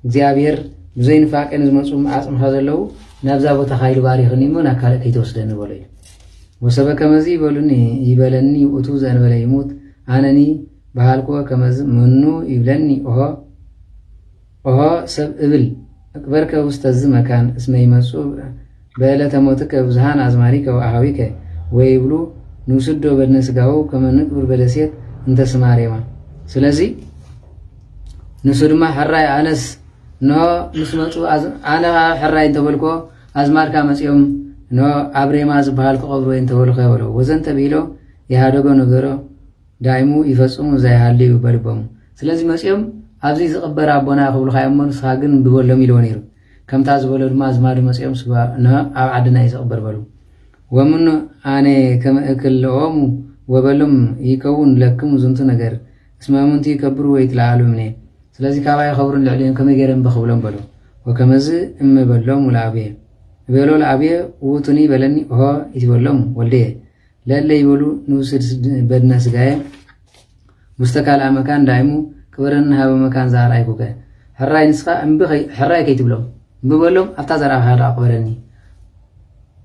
እግዚአብሔር ብዘይንፋቄ ንዝመፁ ኣፅምኻ ዘለዉ ናብዛ ቦታ ካይዱ ባሪኽኒ እሞ ናብ ካልእ ከይተወስደኒ በሎ እዩ ወሰበ ከመዚ ይበለኒ ውእቱ ዘእንበለ ይሙት ኣነኒ በሃልክዎ ከመዚ መኑ ይብለኒ ኦሆ ሰብ እብል እቅበርከ ውስተ ዝ መካን እስመ ይመፁ በዕለተ ሞትከ ብዙሃን አዝማሪከ ወአሃዊከ ወይብሉ ንውስዶ በድነ ስጋው ከመ ንቅብር በደሴት እንተ ስማሬማ ስለዚህ ንሱ ድማ ሕራይ ኣነስ ኖ ምስ መፁ ኣነ ሕራይ እንተበልኮ ኣዝማርካ መፂኦም ኖ ኣብ ሬማ ዝበሃል ክቐብሮ እንተበልኮ የበሎ ወዘንተ ቢሎ ይሃደጎ ነገሮ ዳይሙ ይፈጽሙ ዘይሃልዩ በልቦሙ ስለዚህ መፂኦም ኣብዚ ዝቕበር ኣቦና ክብልካ እሞ ንስኻ ግን ብበሎም ኢልዎ ነይሩ ከምታ ዝበሎ ድማ ኣዝማዱ መፂኦም ኣብ ዓድና እዩ ዝቕበር በሉ ወምኑ ኣነ ከመ እክልኦሙ ወበሎም ይከውን ለክሙ ዝንቱ ነገር እስመ ምንቲ ይከብሩ ወይ ትለዓሉ እምኔ ስለዚህ ካባይ ኸብሩን ልዕሊኦም ከመይ ገይረን በኽብሎም በሎ ወከመዝ እምበሎም ለኣብየ በሎ ለኣብየ ውእቱኒ በለኒ ሆ ይትበሎም ወልደየ ለለ ይበሉ ንውስድ በድነ ስጋየ ውስተ ካልአ መካን ዳይሙ ቅበረኒ ሃበ መካን ዘኣርኣይኩከ ሕራይ ንስኻ ሕራይ ከይትብሎም እምበሎም ኣብታ ዘርኣኻ ቅበረኒ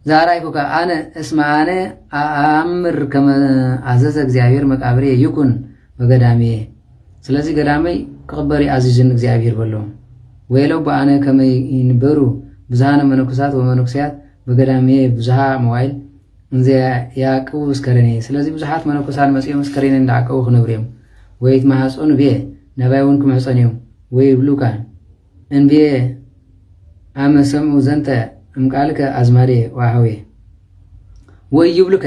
ዛራይኩካ ኣነ እስመ ኣነ ኣእምር ከመ ኣዘዘ እግዚአብሔር መቃብሬ ይኩን በገዳሜየ ስለዚህ ገዳመይ ክቕበሪ ኣዚዝን እግዚአብሔር በሎም ወይለው በኣነ ከመይ ይንበሩ ብዙሃነ መነኮሳት ወመነኮሳያት በገዳሜየ ብዙሃ መዋይል እንዘ ያዕቅቡ እስከረኔ ስለዚህ ብዙሓት መነኮሳት መፂኦም እስከረኔ እንዳዓቀቡ ክነብሩ እዮም ወይትማሃፆን ብየ ነባይውን ክምሕፀንዮም ወይ ይብሉካ እንብየ አመ ሰምዑ ዘንተ እምቃልከ አዝማዴ ዋሃዌ ወይ ይብሉከ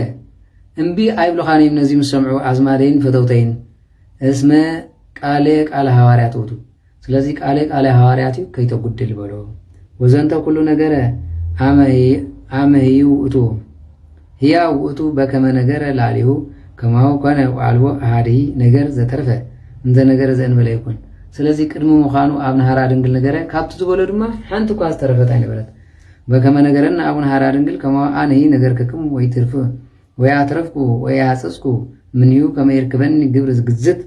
እምቢ አይብሉኻን እዮም ነዚ ምስ ሰምዑ አዝማዴይን ፈተውተይን እስመ ቃለ ሐዋርያት ውእቱ ስለዚ ቃለ ሐዋርያት እዩ ከይተጉድል በሎ ወዘንተ ኩሉ ነገረ አመ ህዩ ውእቱ ህያው ውእቱ በከመ ነገረ ላሊሁ ከማሁ ኮነ ወአልቦ አሃድሂ ነገር ዘተርፈ እንዘ ነገር ዘእንበለ ይኩን ስለዚ ቅድሚ ምዃኑ አቡነ ሐራ ድንግል ነገረ ካብቲ ዝበሎ ድማ ሓንቲ እኳ ዝተረፈት ኣይነበረት በከመ ነገረና አቡነ ሐራ ድንግል ከማሁ አነሂ ነገርከክሙ ወይ ትርፍ ወይ አትረፍኩ ወይ አጸጽኩ ምንዩ ከመ ይርክበኒ ግብር ዝግዝት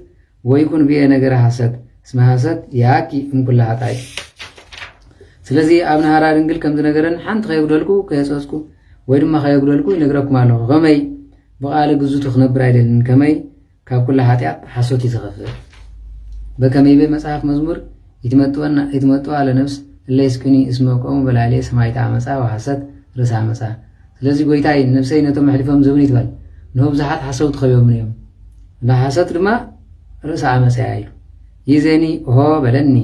ወይኩን ብየ ነገረ ሐሰት እስመ ሐሰት ያኪ እምኩላ ኃጣይ ስለዚ አቡነ ሐራ ድንግል ከምዚ ነገረን ሓንቲ ከየጉደልኩ ከየጸጽኩ ወይ ድማ ከየጉደልኩ ይነግረኩም ኣለኹ ከመይ ብቃለ ግዝቱ ክነብር አይደልን ከመይ ካብ ኩላ ኃጢአት ሐሰት ይትኸፍእ በከመይ በመጽሐፍ መዝሙር ይትመጥዋ ለነፍስ እለ ይስክኒ እስመ ቆሙ በላሌ ሰማይታ አመፃ ወሐሰት ርእሳ አመፃ ስለዚ ጎይታይ ነፍሰይ ነቶም መሕሊፎም ዝብን ይትበል ንሆ ብዙሓት ሓሰውቲ ኸቢቦምን እዮም እና ሐሰት ድማ ርእሳ አመፃ ኢሉ ይዘኒ ሆ በለኒ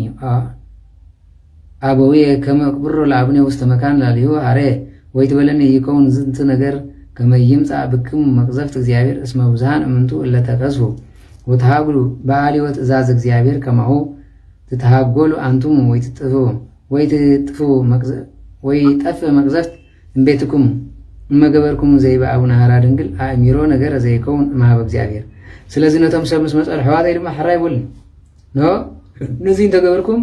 አበውየ ከመ ቅብሮ ለአቡነ ውስተ መካን ላልዩ አረ ወይ ትበለኒ ይከውን ዝንት ነገር ከመ ይምፃእ ብክሙ መቅዘፍት እግዚአብሔር እስመ ብዙሃን እምንቱ እለ ተቀዝፉ ወተሃጉሉ በአልዮ ትእዛዝ እግዚአብሔር ከማሁ ትተሃጎሉ አንቱም ወይ ትጥፉ ወይ ጠፍ መቅዘፍት እምቤትኩም እመገበርኩም ዘይበ አቡነ ሐራ ድንግል አእሚሮ ነገር ዘይከውን እምሃበ እግዚአብሔር ስለዚ ነቶም ሰብ ምስ መፀሉ ሕዋተይ ድማ ሕራ ይብሉን ኖ ነዚ እንተገበርኩም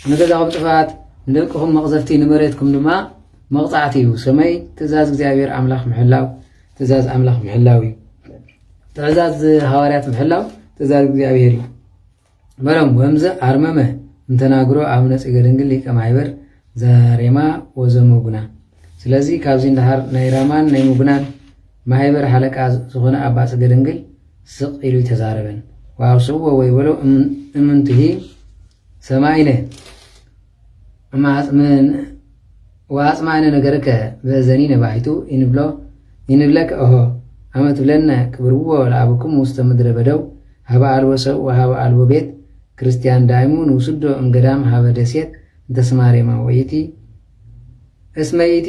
ንገዛኹም ጥፋት ንደቅኹም መቕዘፍቲ ንመሬትኩም ድማ መቕፃዕቲ እዩ ሰማይ ትእዛዝ እግዚአብሔር አምላኽ ምሕላው ትእዛዝ አምላኽ ምሕላው እዩ ትእዛዝ ሐዋርያት ምሕላው ትእዛዝ እግዚአብሔር እዩ በሎም ወምዘ አርመመ እንተናግሮ አቡነ ጽጌ ድንግል ሊቀ ማሕበር ዘሬማ ወዘመጉና ስለዚ ካብዚ እንዳሃር ናይ ራማን ናይ ሙጉናን ማሕበር ሓለቃ ዝኾነ አባ ጽጌ ድንግል ስቕ ኢሉ ተዛረበን ወአብስዎ ወይ በሎ እምንትሂ ሰማይነ ወአጽማዕነ ነገርከ በዘኒነ ባሕቱ ይንብለከ እሆ አመ ትብለነ ቅብርዎ ለአብኩም ውስተ ምድረ በደው ሃበ አልቦ ሰብ ወሃበ አልቦ ቤት ክርስቲያን ዳይሙ ንውስዶ እምገዳም ሃበ ደሴት እንተስማ ሬማ ወይቲ እስመይቲ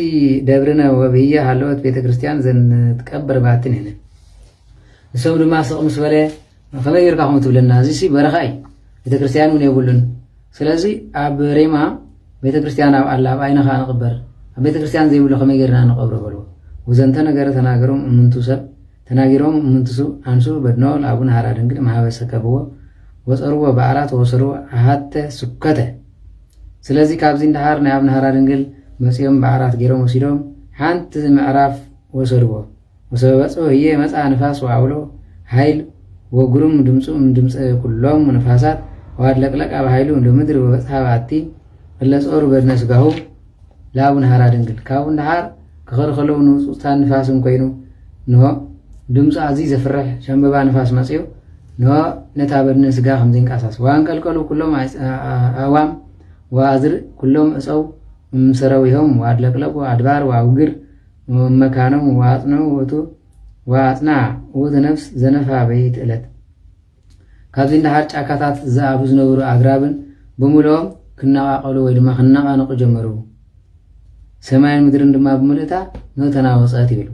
ደብርነ ወብህየ ሃለወት ቤተ ክርስቲያን ዘንትቀበር ባትን ህነ ንሰብ ድማ ስቕ ምስ በለ ከመይ ጌርካ ከምኡ ትብለና እዚ በረኻ እዩ ቤተ ክርስቲያን እውን የብሉን ስለዚ ኣብ ሬማ ቤተ ክርስቲያን ኣብ ኣላ ኣብ ዓይንኻ ንቕበር ኣብ ቤተ ክርስቲያን ዘይብሉ ከመይ ጌርና ንቐብሮ በልዎ ወዘንተ ነገረ ተናገሮም እምንቱ ሰብ ተናጊሮም እምንትሱ አንሱ በድኖ ለአቡነ ሐራ ድንግል ማህበሰ ከብዎ ወፀርዎ በዓላት ወሰርዎ አሃተ ስከተ ስለዚ ካብዚ እንዳሃር ናይ አቡነ ሐራ ድንግል መፅኦም በዓላት ገይሮም ወሲዶም ሓንቲ ምዕራፍ ወሰድዎ ወሰበፅዎ ህየ መፃ ንፋስ ወአውሎ ሃይል ወጉሩም ድምፁ ድምፀ ኩሎም ነፋሳት ዋድለቅለቅ ኣብ ሃይሉ ንምድሪ ወበፅሓ ባቲ እለፀሩ በድነ ስጋሁ ለአቡነ ሐራ ድንግል ካብኡ እንዳሃር ክኸልኸለው ንውፅውፅታ ንፋስን ኮይኑ ንሆ ድምፁ ኣዝዩ ዘፍርሕ ሸንበባ ንፋስ መፅዮ ንሆ ነታ በድነ ስጋ ከም ዘይንቀሳስ ዋንቀልቀሉ ኩሎም ኣዋም ወአዝር ኩሎም እፀው ምሰረዊሆም ዋድለቅለቁ ኣድባር ወአውግር መካኖም ዋጽነው ወቱ ዋጽና ወት ነፍስ ዘነፋ በይት ዕለት ካብዚ እንዳሃር ጫካታት ዝኣቡ ዝነበሩ ኣግራብን ብምልኦም ክነቃቀሉ ወይ ድማ ክነቃንቁ ጀመሩ ሰማይን ምድርን ድማ ብምልእታ ነተናወፀት ይብል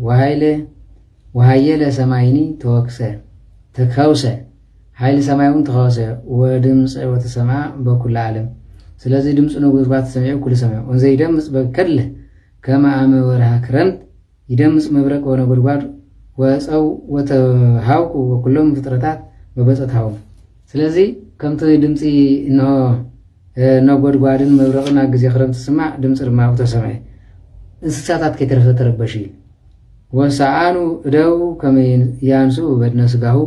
ወሃየለ ሰማይኒ ተወክሰ ተከውሰ ሃይሊ ሰማዩን ተኸወሰ ወድምፀ ወተሰምዐ በኩሉ ዓለም ስለዚ ድምፁ ነጎድጓድ ተሰሚዑ ኩሉ ሰማዩ ወንዘ ይደምፅ በከለ ከመ አመ ወርሃ ክረምት ይደምፅ መብረቅ ወነጎድጓድ ወፀው ወተሃውቁ ወኩሎም ፍጥረታት በበፀታው ስለዚ ከምቲ ድምፂ ነጎድጓድን መብረቅን ኣብ ግዜ ክረምቲ ስማዕ ድምፂ ድማ ተሰምዐ እንስሳታት ከይተረፈ ተረበሽ እዩ ወሰአኑ እደው ከመ ያንሱ በድነ ስጋሁ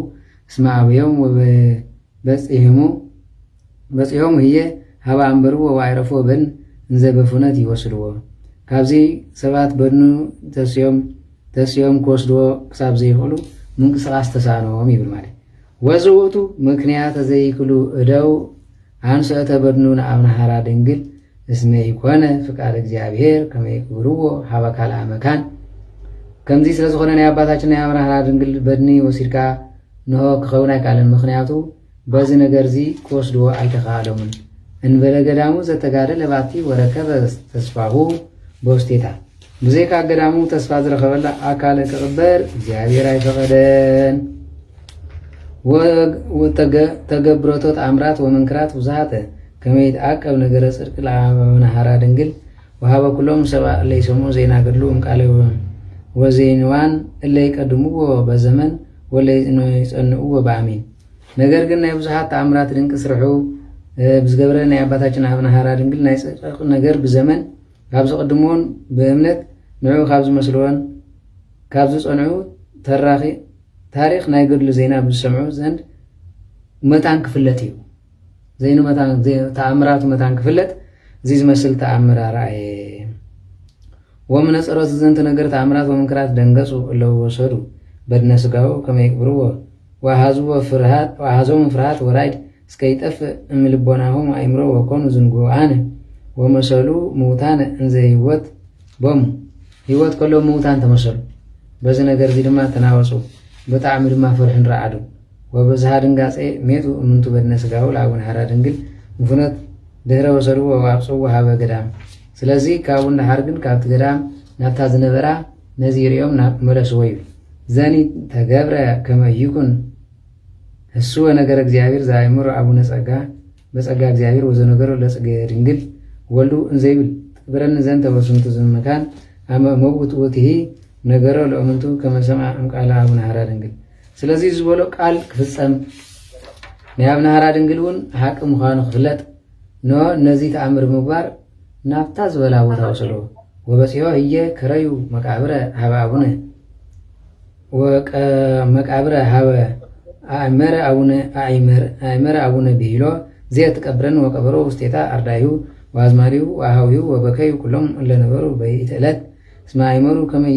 እስመ አብዮም በፂሖም ህየ ሃበ አንበርዎ ወአይረፎ በን እንዘ በፍነት ይወስድዎ ካብዚ ሰባት በድኑ ተስዮም ክወስድዎ ክሳብ ዘይኽእሉ ምንቅስቃስ ተሳኖም ይብል ማለት ወዝውእቱ ምክንያት ዘይክሉ እደው አንሰተ በድኑ ንአቡነ ሐራ ድንግል እስመ ይኮነ ፍቃድ እግዚአብሔር ከመ ይቅብርዎ ሃበ ካልአ መካን ከምዚ ስለ ዝኾነ ናይ አባታችን ናይ አቡነ ሐራ ድንግል በድኒ ወሲድካ ንሆ ክኸውን ኣይከኣለን ምክንያቱ በዚ ነገር እዚ ክወስድዎ ኣይተኻኣሎምን እንበለ ገዳሙ ዘተጋደለ ባቲ ወረከበ ተስፋሁ በውስቴታ ብዘይካ ገዳሙ ተስፋ ዝረኸበላ ኣካለ ክቕበር እግዚአብሔር ኣይፈቐደን። ተገብረቶ ተኣምራት ወመንክራት ብዙሓተ ከመይ ይትዓቀብ ነገረ ጽድቂ ለአቡነ ሐራ ድንግል ወሃበ ኩሎም ሰብአ እለ ይሰምዑ ዘይናገድሉ እምቃለ ወዘይንዋን እለ ይቀድምዎ በዘመን ወለ ይጸንዕዎ በአሚን። ነገር ግን ናይ ብዙሓት ተኣምራት ድንቂ ስርሑ ብዝገብረ ናይ ኣባታችን አቡነ ሐራ ድንግል ናይ ጽድቂ ነገር ብዘመን ካብ ዝቕድሞን ብእምነት ንዑ ካብ ዝመስልዎን ካብ ዝጸንዑ ታሪክ ናይ ገድሊ ዜና ብዝሰምዑ ዘንድ መታን ክፍለጥ እዩ። ዘይኑ መታን ተኣምራቱ መታን ክፍለጥ እዚ ዝመስል ተኣምር ኣርኣየ። ወምነፀሮት ዘንተ ነገር ተኣምራት ወምንክራት ደንገጹ እለው ወሰዱ በድነ ስጋው ከመይ ይቅብርዎ ወሃዞም ፍርሃት ወራይድ እስከይጠፍእ እምልቦናሆም ኣእምሮ ወኮኑ ዝንጉዓነ ወመሰሉ ምውታነ እንዘ ህይወት ቦሙ ህይወት ከሎም ምውታን ተመሰሉ። በዚ ነገር እዚ ድማ ተናወፁ ብጣዕሚ ድማ ፍርሕን ረዓዱ። ወብዝሃ ድንጋፄ ሜቱ እምንቱ በድነ ስጋው ለአቡነ ሐራ ድንግል ምፍኖት ድህረ ወሰድዎ ወአብፅዎ ሃበ ገዳም። ስለዚ ካብኡ እንዳሓር ግን ካብቲ ገዳም ናብታ ዝነበራ ነዚ ሪኦም መለስዎ እዩ። ዘኒ ተገብረ ከመ ይኩን ህስወ ነገር እግዚአብሔር ዘአእምሮ አቡነ ጸጋ በጸጋ እግዚአብሔር ወዘነገሮ ለጽጌ ድንግል ወልዱ እንዘይብል ትቅብረኒ ዘንተ በስንቱ ዝመካን አመ መውት ወትሂ ነገሮ ለእምንቱ ከመሰምዐ እምቃለ አቡነ ሐራ ድንግል። ስለዚ ዝበሎ ቃል ክፍጸም ናይ አቡነ ሐራ ድንግል እውን ሓቂ ምዃኑ ክፍለጥ ነዚ ተኣምር ምግባር ናብታ ዝበላ ቦታ ወሰዶ ወበፂሖ ህየ ከረዩ መቃብረ ሃበ አቡነ መቃብረ ሃበ አእመረ አቡነ ብሂሎ ዘየትቀብረን ወቀበሮ ውስቴታ አርዳዩ ወአዝማሪሁ ወአሃዊሁ ወበከዩ ኩሎም እለነበሩ በይእቲ ዕለት እስመ ኣእመሩ ከመይ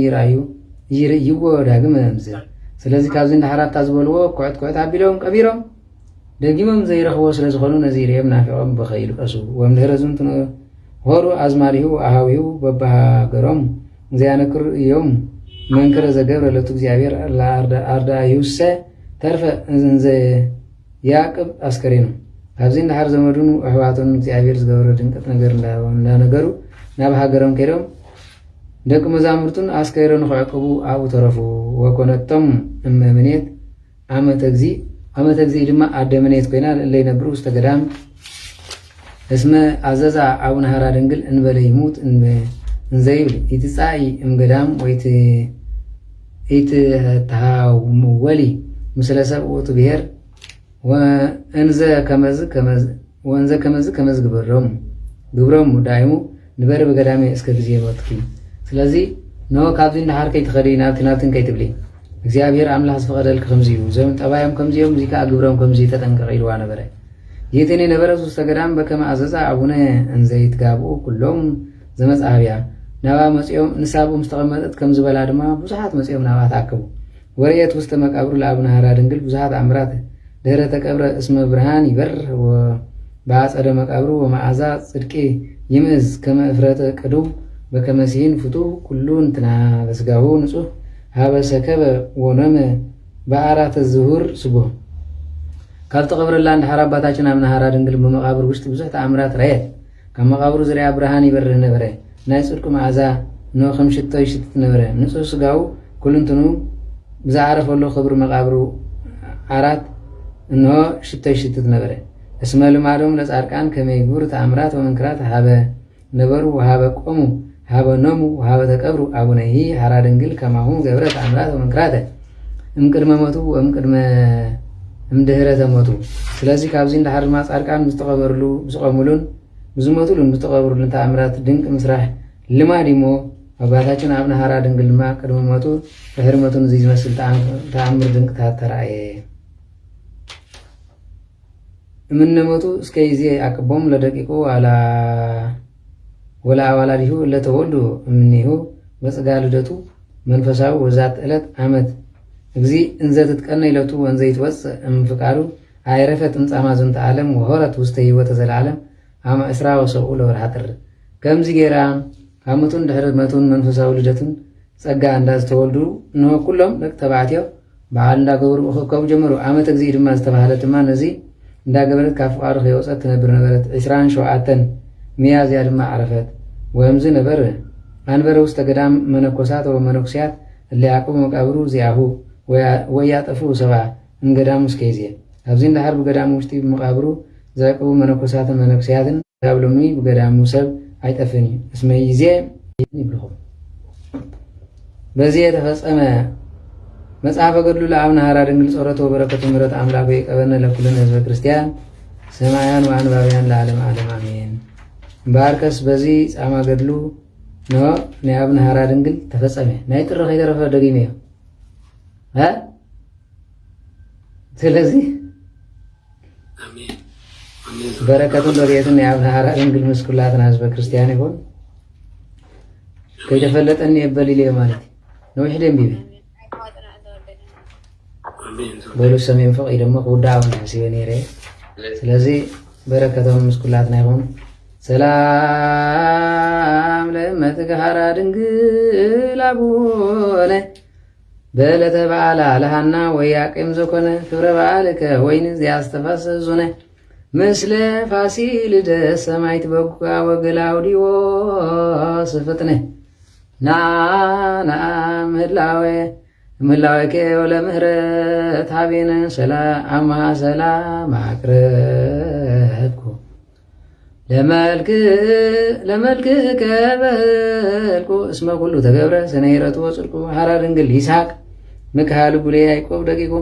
ይርእይዎ ዳግመ ምዝር። ስለዚ ካብዚ እንዳሓራታ ዝበልዎ ኩዕት ኣቢሎም ቀቢሮም ደጊሞም ዘይረኽቦ ስለ ዝኾኑ ነዚ ርኦም ናፊቖም በኸይልቀሱ ወምድህረ ዝንቱ ሆሩ አዝማሪሁ ኣሃዊሁ በባሃገሮም ዘያነክር እዮም መንክረ ዘገብረ ለቱ እግዚአብሔር አርዳዩሰ ተርፈ እንዘ ያቅብ አስከሬኑ። ካብዚ እንዳሓር ዘመዱን ኣሕዋቶን እግዚአብሔር ዝገበረ ድንቀት ነገር እንዳነገሩ ናብ ሃገሮም ከይዶም ደቂ መዛሙርቱን አስከይሮ ንኽዕቅቡ ኣብኡ ተረፉ። ወኮነቶም እመምኔት ዓመተ እግዚ ድማ ኣደመኔት ኮይና እለ ይነብሩ ውስተ ገዳም እስመ አዘዛ አቡነ ሐራ ድንግል እንበለ ይሙት እንዘይብል ይትጻኢ እምገዳም ወይቲ ኢትሃወሊ ምስለ ሰብኡት ብሔር ወእንዘ ከመዝ ግብሮም ዳይሙ ንበረ በገዳሜ እስከ ጊዜ ሞትኪ። ስለዚ ኖ ካብዚ እንዳሓር ከይትኸዲ ናብትን ከይትብሊ እግዚአብሔር አምላክ ዝፈቀደልክ ከምዚ እዩ ዘም ጠባዮም ከምዚኦም እዚ ከዓ ግብሮም ከምዚ ተጠንቀቕ ኢልዋ ነበረ። የትኔ ነበረት ውስተ ገዳም በከመ አዘዛ አቡነ እንዘይትጋብኡ ኩሎም ዘመጽአብያ ናባ መጽኦም ንሳብኦም ዝተቐመጠት ከም ዝበላ ድማ ብዙሓት መጽኦም ናባ ተኣከቡ። ወርየት ውስተ መቃብሩ ለአቡነ ሐራ ድንግል ብዙሓት ኣምራት ድህረ ተቀብረ እስመ ብርሃን ይበርህ በአጸደ መቃብሩ ወመዓዛ ጽድቂ ይምዝ ከመ እፍረተ ቅዱም በከመ ሲሂን ፍቱሕ ኩሉ እንትና በስጋሁ ንጹሕ ሃበ ሰከበ ወነመ በአራተ ዝሁር ስቡህ። ካብ ተቐብረላ እንዳሓር አባታችን አቡነ ሐራ ድንግል በመቃብር ውሽጢ ብዙሕ ተኣምራት ረየት። ካብ መቃብሩ ዝርያ ብርሃን ይበርህ ነበረ። ናይ ጽድቂ መዓዛ ከም ሽቶ ይሽትት ነበረ። ንጹሕ ስጋው ኩልንትኑ ብዝዓረፈሎ ክብሪ መቃብሩ ዓራት እንሆ ሽቶ ይሽትት ነበረ። እስመ ልማዶም ለጻድቃን ከመይ ግብሩ ተኣምራት ወመንክራት ሃበ ነበሩ ወሃበ ቆሙ ሃበ ነሙ ወሃበ ተቀብሩ አቡነሂ ሐራ ድንግል ከማሁ ገብረ ተኣምራት ወመንክራተ እምቅድመ ሞቱ እምድህረ ተሞቱ። ስለዚ ካብዚ እንዳሓር ድማ ጻድቃን ብዝተቐበሩሉ ብዝቆሙሉን ብዝሞቱሉን ብዝተቐበሩሉን ተኣምራት ድንቂ ምስራሕ ልማድ እሞ አባታችን አቡነ ሐራ ድንግል ድማ ቅድመ ሞቱ ድሕሪ ሞቱን እዚ ዝመስል ተኣምር ድንቅታት ተረኣየ። እምነ ሞቱ እስከ ጊዜ አቅቦም ለደቂቁ ወላ አዋላዲሁ ለተወልዱ እምኔሁ በጽጋ ልደቱ መንፈሳዊ ወዛት ዕለት ዓመት እግዚ እንዘ ትትቀነ ኢለቱ ወንዘ ይትወፅእ እምፍቃዱ ኣይረፈት እምጻማ ዝንተ ዓለም ወሆረት ውስተ ህይወተ ዘለዓለም አመ እስራ ወሰብኡ ለወርሃ ጥር። ከምዚ ጌራ ዓመቱን ድሕሪ መቱን መንፈሳዊ ልደቱን ጸጋ እንዳዝተወልዱ እንሆ ኩሎም ደቂ ተባዕትዮ በዓል እንዳገበሩ ክእከቡ ጀመሩ። ዓመት እግዚ ድማ ዝተባህለ ድማ ነዚ እንዳገበረት ካብ ፍቃዱ ከይወፀት ትነብር ነበረት 27 ሚያዝያ ድማ ዓረፈት ወምዝ ነበር አንበረ ውስተ ገዳም መነኮሳት ወመነኩሲያት እለ ያዕቆብ መቃብሩ ዚአሁ ወያጠፉ ሰባ እንገዳሙ እስከይዜ ኣብዚ እንዳሃር ብገዳሙ ውሽጢ መቃብሩ ዘዕቅቡ መነኮሳትን መነኩሲያትን ጋብሎሚ ብገዳሙ ሰብ አይጠፍን እስመ ይዜ ይብልኹም በዚህ የተፈጸመ መጽሐፈ ገድሉ ለአቡነ ሐራ ድንግል ጸሎተ ወበረከቱ ምሕረት አምላኩ ይቀበልነ ለኩልነ ህዝበ ክርስቲያን ሰማያን ወአንባቢያን ለዓለም ዓለም አሜን። ባርከስ በዚህ ጻማ ገድሉ ነው ናይ አቡነ ሐራ ድንግል ተፈጸመ ናይ ጥሪ ከይተረፈ ደጊመ ስለዚህ በረከቱን ለሪየትን ናይ አቡነ ሐራ ድንግል ምስ ኩላትና ህዝበ ክርስቲያን ይሁን ከይተፈለጠኒ የበሊለ ማለት ነው ይሄደም ቢቢ በሉ ሰሜን ፈቅ ደግሞ ወዳው ነው ሲበኔሬ ስለዚህ በረከቱን ምስ ኩላትና ይሁን ሰላም ለእመትከ ሐራ ድንግል አቡነ በዕለተ በዓላ ለሃና ወያቄም ዘኮነ ክብረ በዓልከ ወይን ዚያስተፋሰዙነ ምስለ ፋሲልደስ ሰማዕት በጉ ወገላውዲዮስ ፍጥነ ናና ምህላዌከ ወለምህረት ሃቤነ ሰላም ሰላም አቅረብኩ ለመልክከ በልኩ እስመ ኩሉ ተገብረ ሰነይረቱ ወጽድቁ ሐራ ድንግል ይስሐቅ ምክሃሉ ጉሌ ያዕቆብ ደቂቁ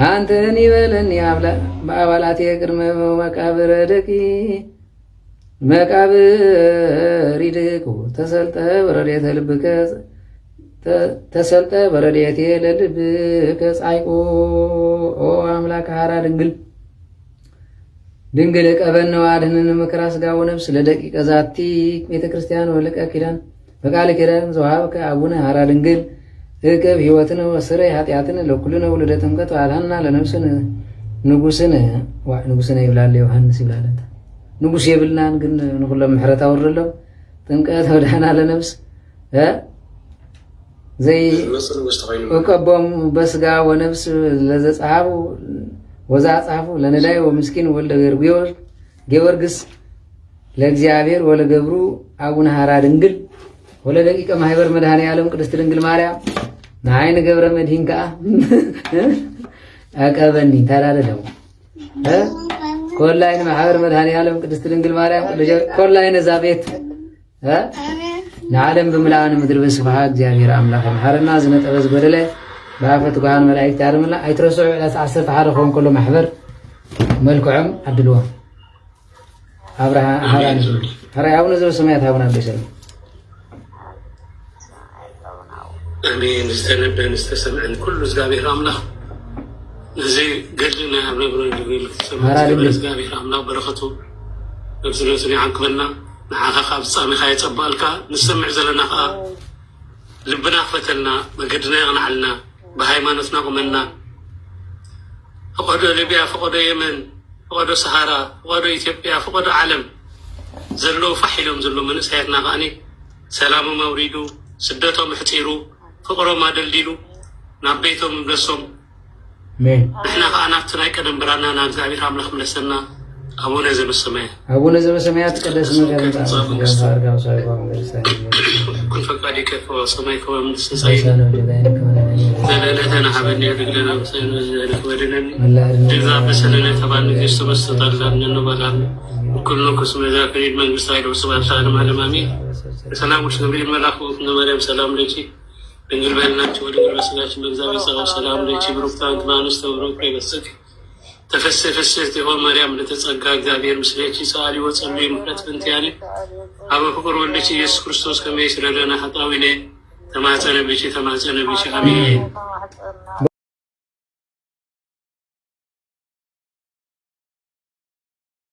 አንተን ይበለኒ በአባላቴ ቅድመ መቃብረ ደቂ መቃብር ይድቁ ተሰልጠ በረድኤቴ ለልብከ ጻይቁ ኦ አምላክ ሐራ ድንግል ቀበነ ዋድህንን መከራ ሥጋ ወነፍስ ለደቂቀ ዛቲ ቤተ ክርስቲያን ወልቀ ኪዳን በቃል ኪዳን ዘውሃብከ አቡነ ሐራ ድንግል እቅብ ሕይወትን ወስረይ ኃጢአትን ለኩልነ ውልደ ጥምቀት ዋልሃና ለነፍስን ንጉስነ ይብላል ዮሐንስ ይብላለት ንጉስ የብልናን ግን ንኩሎም ምሕረት አውርደሎም ጥምቀት ወዳና ለነፍስ ዘይ እቀቦም በስጋ ወነፍስ ለዘጻሐፉ ወዛ ጻፉ ለነዳይ ወምስኪን ወልደ ጊዮርጊስ ለእግዚአብሔር ወለገብሩ አቡነ ሐራ ድንግል ወለደቂቀ ማህበር መድኃኔ ዓለም ቅድስት ድንግል ማርያም ናይን ገብረ መድኅን ከአ አቀበኒ ተላደለው ኮላይን ማህበር መድኃኔ ዓለም ቅድስት ድንግል ማርያም ኮላይን ዛቤት ንዓለም ብምልአን ምድር በስብሐ እግዚአብሔር አምላክ ሐረና ዝነጠበዝ ጎደለ ባፈት ጓን መላእክት ያርምላ አይትረሱዕ ዕለት 11 ኾን ኩሉ ማህበር መልክዖም አድልዎ አብርሃ ሐራ አቡነ ዘበሰማያት አቡነ በሰላም አሜን። ዝተነበን ዝተሰምዐን ኩሉ እግዚአብሔር አምላክ እዚ ገድልና አብረብረ ድግል እግዚአብሔር አምላክ በረከቱ ነፍስነ ይዓንክበና ንዓኻ ካብ ጻሚኻ የጸባልካ ንሰምዕ ዘለና ኸ ልብና ክፈተልና መገድና ይቕናዓልና በሃይማኖትና ቁመና ፈቆዶ ሊብያ ፈቆዶ የመን ፈቆዶ ሰሃራ ፈቆዶ ኢትዮጵያ ፈቆዶ ዓለም ዘለዉ ፋሒሎም ዘሎ መንእሰያትና ከዓኒ ሰላሞም አውሪዱ ስደቶም ሕፂሩ ፍቅሮም አደልዲሉ ናብ ቤቶም ምለሶም ንሕና ከዓ ናብቲ ናይ ቀደም ብራናና እግዚአብሔር አምላክ መለሰና አቡነ ዘበሰማያት ቅድስት ስምከ ኩን ፈቃድከ በሰማይ ከመ በምድር ዘለለዕለትነ ሀበነ ወኅድግ ወድነኒ ድዛ በሰለነ ተባን ጊዜ ተመሰጣላን ባላን ኩሉ ክስመ ዛክሪድ መንግስት ኃይል ወስብሐት ለዓለመ ዓለም አሜን። ሰላም ወሽገብሪል መልአኩ ለማርያም ሰላም ለኪ ድንግል በሕሊናኪ ወድንግል በሥጋኪ በእግዚአብሔር ጸባኦት ሰላም ለኪ ብሩክት አንቲ እምአንስት ወብሩክ ፍሬ ከርሥኪ ተፈሥሒ ፍሥሕት ሆ ማርያም ለተጸጋ እግዚአብሔር ምስሌኪ ሰአሊ ወጸልዪ ምሕረት በእንቲአነ አበ ፍቁር ወልድኪ ኢየሱስ ክርስቶስ ከመ ይስረይ ለነ ኃጣውኢነ ተማፀነ ብኪ አሜን።